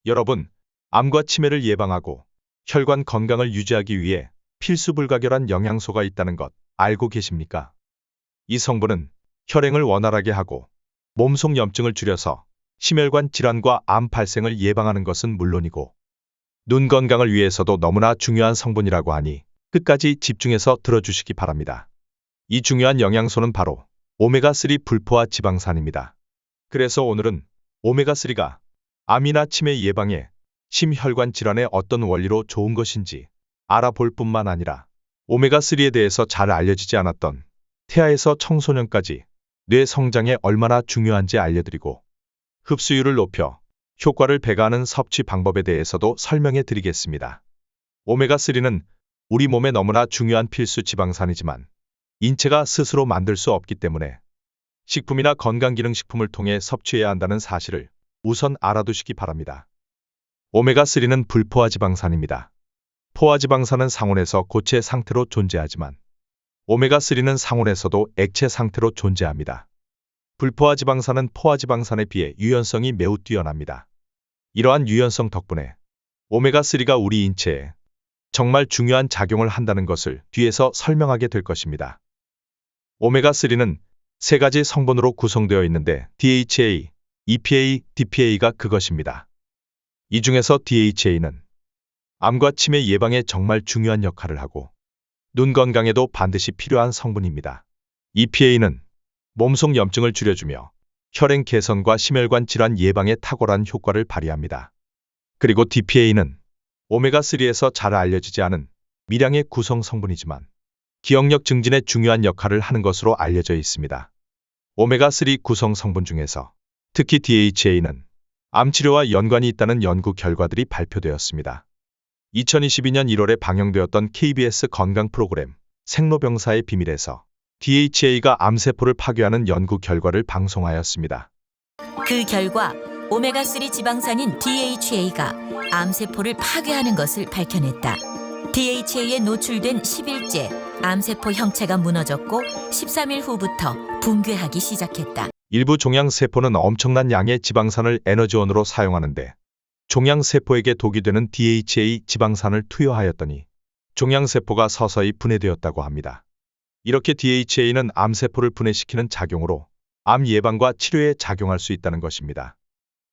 여러분, 암과 치매를 예방하고 혈관 건강을 유지하기 위해 필수 불가결한 영양소가 있다는 것 알고 계십니까? 이 성분은 혈행을 원활하게 하고 몸속 염증을 줄여서 심혈관 질환과 암 발생을 예방하는 것은 물론이고 눈 건강을 위해서도 너무나 중요한 성분이라고 하니 끝까지 집중해서 들어주시기 바랍니다. 이 중요한 영양소는 바로 오메가3 불포화 지방산입니다. 그래서 오늘은 오메가3가 암이나 치매 예방에 심혈관 질환에 어떤 원리로 좋은 것인지 알아볼 뿐만 아니라 오메가3에 대해서 잘 알려지지 않았던 태아에서 청소년까지 뇌 성장에 얼마나 중요한지 알려드리고 흡수율을 높여 효과를 배가하는 섭취 방법에 대해서도 설명해 드리겠습니다. 오메가3는 우리 몸에 너무나 중요한 필수 지방산이지만 인체가 스스로 만들 수 없기 때문에 식품이나 건강기능식품을 통해 섭취해야 한다는 사실을 우선 알아두시기 바랍니다. 오메가3는 불포화 지방산입니다. 포화 지방산은 상온에서 고체 상태로 존재하지만 오메가3는 상온에서도 액체 상태로 존재합니다. 불포화 지방산은 포화 지방산에 비해 유연성이 매우 뛰어납니다. 이러한 유연성 덕분에 오메가3가 우리 인체에 정말 중요한 작용을 한다는 것을 뒤에서 설명하게 될 것입니다. 오메가3는 세 가지 성분으로 구성되어 있는데 DHA, EPA, DPA가 그것입니다. 이 중에서 DHA는 암과 치매 예방에 정말 중요한 역할을 하고 눈 건강에도 반드시 필요한 성분입니다. EPA는 몸속 염증을 줄여주며 혈행 개선과 심혈관 질환 예방에 탁월한 효과를 발휘합니다. 그리고 DPA는 오메가3에서 잘 알려지지 않은 미량의 구성 성분이지만 기억력 증진에 중요한 역할을 하는 것으로 알려져 있습니다. 오메가3 구성 성분 중에서 특히 DHA는 암치료와 연관이 있다는 연구 결과들이 발표되었습니다. 2022년 1월에 방영되었던 KBS 건강 프로그램 생로병사의 비밀에서 DHA가 암세포를 파괴하는 연구 결과를 방송하였습니다. 그 결과 오메가3 지방산인 DHA가 암세포를 파괴하는 것을 밝혀냈다. DHA에 노출된 10일째 암세포 형체가 무너졌고 13일 후부터 붕괴하기 시작했다. 일부 종양세포는 엄청난 양의 지방산을 에너지원으로 사용하는데 종양세포에게 독이 되는 DHA 지방산을 투여하였더니 종양세포가 서서히 분해되었다고 합니다. 이렇게 DHA는 암세포를 분해시키는 작용으로 암 예방과 치료에 작용할 수 있다는 것입니다.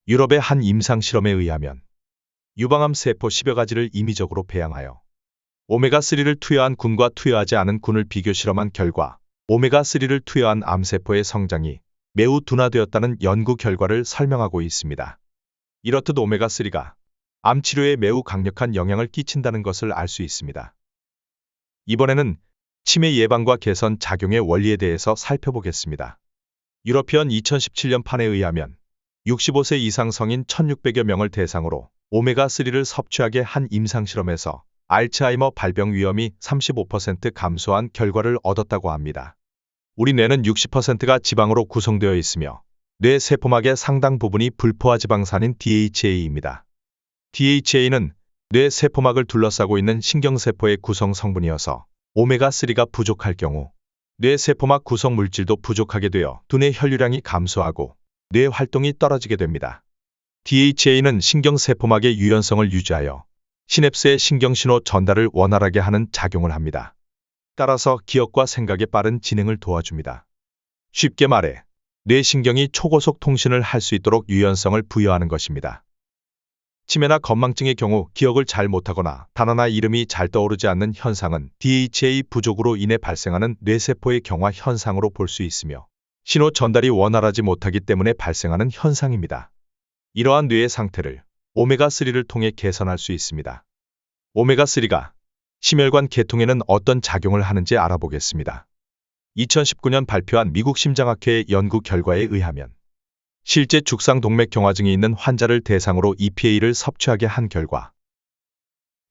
유럽의 한 임상실험에 의하면 유방암 세포 10여 가지를 임의적으로 배양하여 오메가3를 투여한 군과 투여하지 않은 군을 비교 실험한 결과 오메가3를 투여한 암세포의 성장이 매우 둔화되었다는 연구 결과를 설명하고 있습니다. 이렇듯 오메가3가 암 치료에 매우 강력한 영향을 끼친다는 것을 알 수 있습니다. 이번에는 치매 예방과 개선 작용의 원리에 대해서 살펴보겠습니다. 유러피언 2017년 판에 의하면 65세 이상 성인 1600여 명을 대상으로 오메가3를 섭취하게 한 임상실험에서 알츠하이머 발병 위험이 35% 감소한 결과를 얻었다고 합니다. 우리 뇌는 60%가 지방으로 구성되어 있으며 뇌 세포막의 상당 부분이 불포화 지방산인 DHA입니다. DHA는 뇌 세포막을 둘러싸고 있는 신경세포의 구성 성분이어서 오메가3가 부족할 경우 뇌 세포막 구성 물질도 부족하게 되어 두뇌 혈류량이 감소하고 뇌 활동이 떨어지게 됩니다. DHA는 신경세포막의 유연성을 유지하여 시냅스의 신경신호 전달을 원활하게 하는 작용을 합니다. 따라서 기억과 생각의 빠른 진행을 도와줍니다. 쉽게 말해 뇌신경이 초고속 통신을 할 수 있도록 유연성을 부여하는 것입니다. 치매나 건망증의 경우 기억을 잘 못하거나 단어나 이름이 잘 떠오르지 않는 현상은 DHA 부족으로 인해 발생하는 뇌세포의 경화 현상으로 볼 수 있으며 신호 전달이 원활하지 못하기 때문에 발생하는 현상입니다. 이러한 뇌의 상태를 오메가3를 통해 개선할 수 있습니다. 오메가3가 심혈관 계통에는 어떤 작용을 하는지 알아보겠습니다. 2019년 발표한 미국 심장학회의 연구 결과에 의하면 실제 죽상동맥경화증이 있는 환자를 대상으로 EPA를 섭취하게 한 결과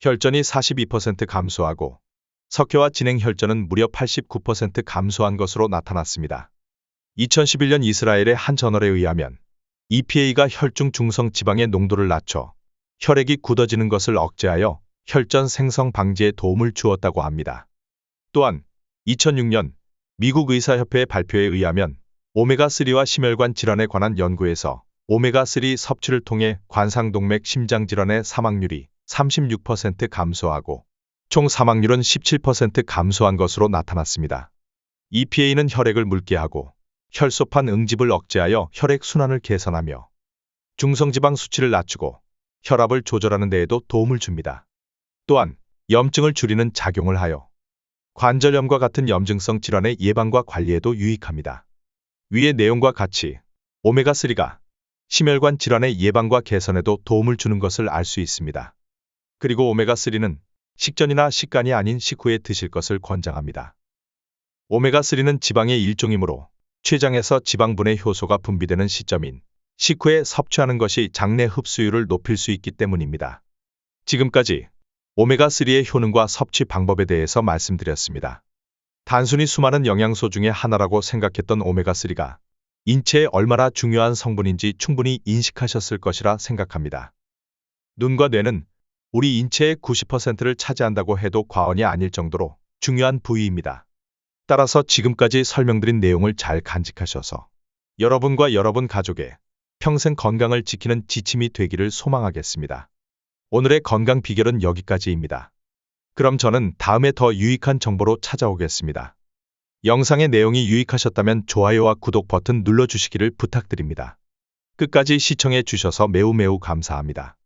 혈전이 42% 감소하고 석회와 진행혈전은 무려 89% 감소한 것으로 나타났습니다. 2011년 이스라엘의 한 저널에 의하면 EPA가 혈중 중성 지방의 농도를 낮춰 혈액이 굳어지는 것을 억제하여 혈전 생성 방지에 도움을 주었다고 합니다. 또한 2006년 미국 의사협회의 발표에 의하면 오메가3와 심혈관 질환에 관한 연구에서 오메가3 섭취를 통해 관상동맥 심장질환의 사망률이 36% 감소하고 총 사망률은 17% 감소한 것으로 나타났습니다. EPA는 혈액을 묽게 하고 혈소판 응집을 억제하여 혈액순환을 개선하며 중성지방 수치를 낮추고 혈압을 조절하는 데에도 도움을 줍니다. 또한 염증을 줄이는 작용을 하여 관절염과 같은 염증성 질환의 예방과 관리에도 유익합니다. 위의 내용과 같이 오메가3가 심혈관 질환의 예방과 개선에도 도움을 주는 것을 알 수 있습니다. 그리고 오메가3는 식전이나 식간이 아닌 식후에 드실 것을 권장합니다. 오메가3는 지방의 일종이므로 췌장에서 지방분해 효소가 분비되는 시점인 식후에 섭취하는 것이 장내 흡수율을 높일 수 있기 때문입니다. 지금까지 오메가3의 효능과 섭취 방법에 대해서 말씀드렸습니다. 단순히 수많은 영양소 중에 하나라고 생각했던 오메가3가 인체에 얼마나 중요한 성분인지 충분히 인식하셨을 것이라 생각합니다. 눈과 뇌는 우리 인체의 90%를 차지한다고 해도 과언이 아닐 정도로 중요한 부위입니다. 따라서 지금까지 설명드린 내용을 잘 간직하셔서 여러분과 여러분 가족의 평생 건강을 지키는 지침이 되기를 소망하겠습니다. 오늘의 건강 비결은 여기까지입니다. 그럼 저는 다음에 더 유익한 정보로 찾아오겠습니다. 영상의 내용이 유익하셨다면 좋아요와 구독 버튼 눌러주시기를 부탁드립니다. 끝까지 시청해 주셔서 매우 감사합니다.